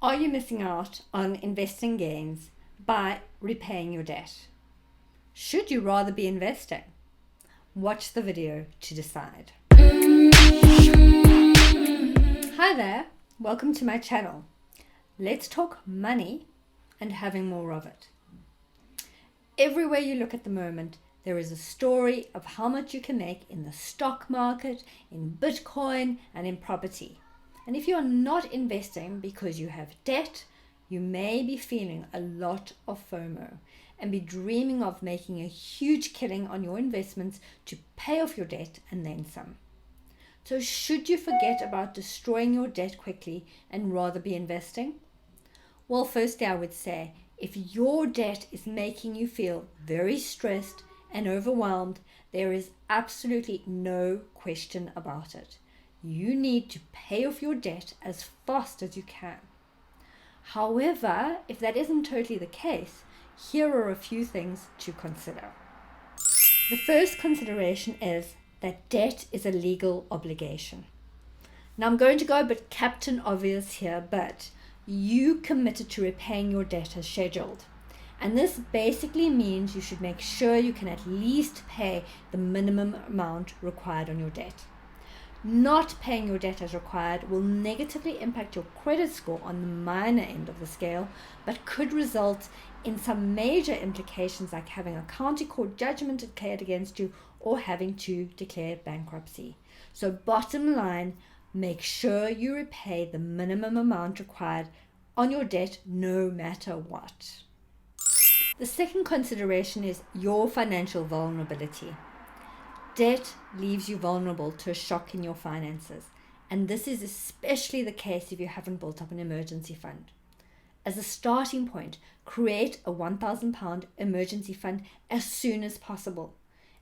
Are you missing out on investing gains by repaying your debt? Should you rather be investing? Watch the video to decide. Hi there, welcome to my channel. Let's talk money and having more of it. Everywhere you look at the moment, there is a story of how much you can make in the stock market, in Bitcoin, and in property. And if you are not investing because you have debt, you may be feeling a lot of FOMO and be dreaming of making a huge killing on your investments to pay off your debt and then some. So should you forget about destroying your debt quickly and rather be investing? Well, firstly, I would say if your debt is making you feel very stressed and overwhelmed, there is absolutely no question about it. You need to pay off your debt as fast as you can. However, if that isn't totally the case, here are a few things to consider. The first consideration is that debt is a legal obligation. Now I'm going to go a bit Captain Obvious here, but you committed to repaying your debt as scheduled. And this basically means you should make sure you can at least pay the minimum amount required on your debt. Not paying your debt as required will negatively impact your credit score on the minor end of the scale, but could result in some major implications like having a county court judgment declared against you or having to declare bankruptcy. So bottom line, make sure you repay the minimum amount required on your debt no matter what. The second consideration is your financial vulnerability. Debt leaves you vulnerable to a shock in your finances, and this is especially the case if you haven't built up an emergency fund. As a starting point, create a £1,000 emergency fund as soon as possible.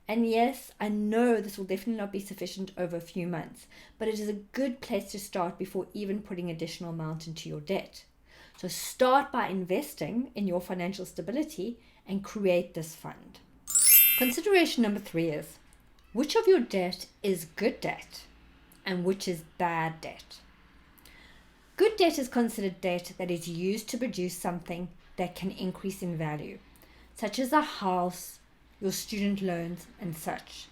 And yes, I know this will definitely not be sufficient over a few months, but it is a good place to start before even putting additional amount into your debt. So start by investing in your financial stability and create this fund. Consideration number 3 is, which of your debt is good debt and which is bad debt? Good debt is considered debt that is used to produce something that can increase in value, such as a house, your student loans, and such.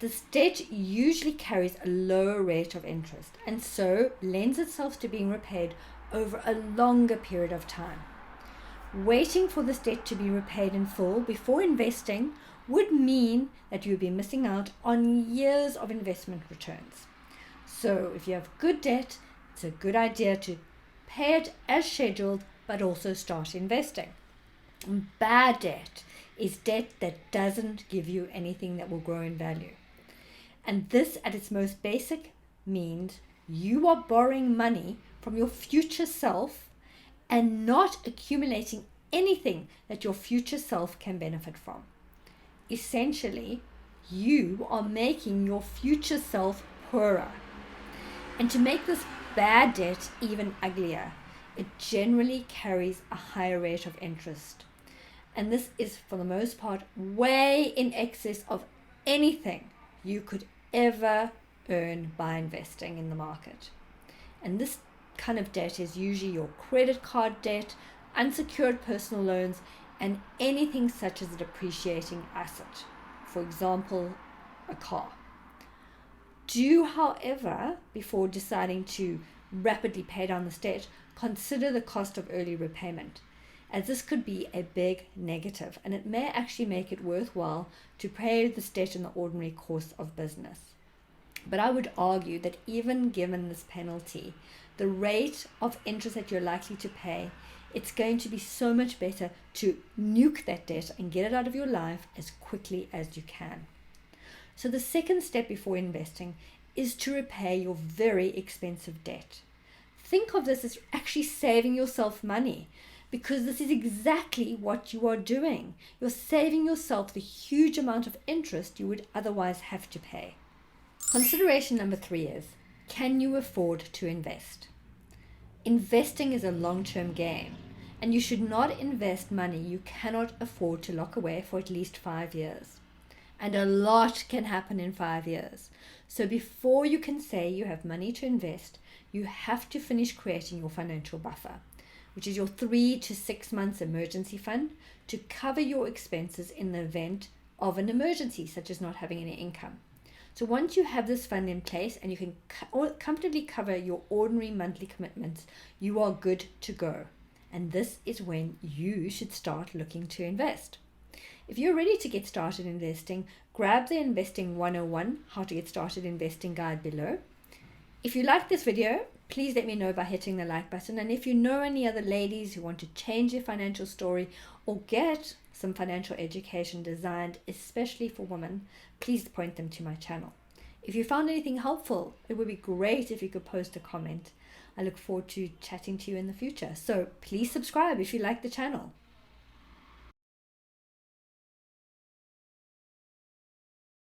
This debt usually carries a lower rate of interest and so lends itself to being repaid over a longer period of time. Waiting for this debt to be repaid in full before investing would mean that you would be missing out on years of investment returns. So if you have good debt, it's a good idea to pay it as scheduled, but also start investing. Bad debt is debt that doesn't give you anything that will grow in value. And this, at its most basic, means you are borrowing money from your future self and not accumulating anything that your future self can benefit from. Essentially, you are making your future self poorer. And to make this bad debt even uglier, it generally carries a higher rate of interest. And this is, for the most part, way in excess of anything you could ever earn by investing in the market. And this kind of debt is usually your credit card debt, unsecured personal loans, and anything such as a depreciating asset, for example, a car. Do, however, before deciding to rapidly pay down this debt, consider the cost of early repayment, as this could be a big negative, and it may actually make it worthwhile to pay this debt in the ordinary course of business. But I would argue that even given this penalty, the rate of interest that you're likely to pay, it's going to be so much better to nuke that debt and get it out of your life as quickly as you can. So the second step before investing is to repay your very expensive debt. Think of this as actually saving yourself money, because this is exactly what you are doing. You're saving yourself the huge amount of interest you would otherwise have to pay. Consideration number 3 is, can you afford to invest? Investing is a long-term game, and you should not invest money you cannot afford to lock away for at least 5 years. And a lot can happen in 5 years. So before you can say you have money to invest, you have to finish creating your financial buffer. which is your 3 to 6 months emergency fund to cover your expenses in the event of an emergency, such as not having any income. So once you have this fund in place and you can comfortably cover your ordinary monthly commitments, you are good to go. And this is when you should start looking to invest. If you're ready to get started investing, grab the Investing 101 How to Get Started Investing guide below. If you like this video, please let me know by hitting the like button. And if you know any other ladies who want to change their financial story or get some financial education designed especially for women, please point them to my channel. If you found anything helpful, it would be great if you could post a comment. I look forward to chatting to you in the future. So please subscribe if you like the channel.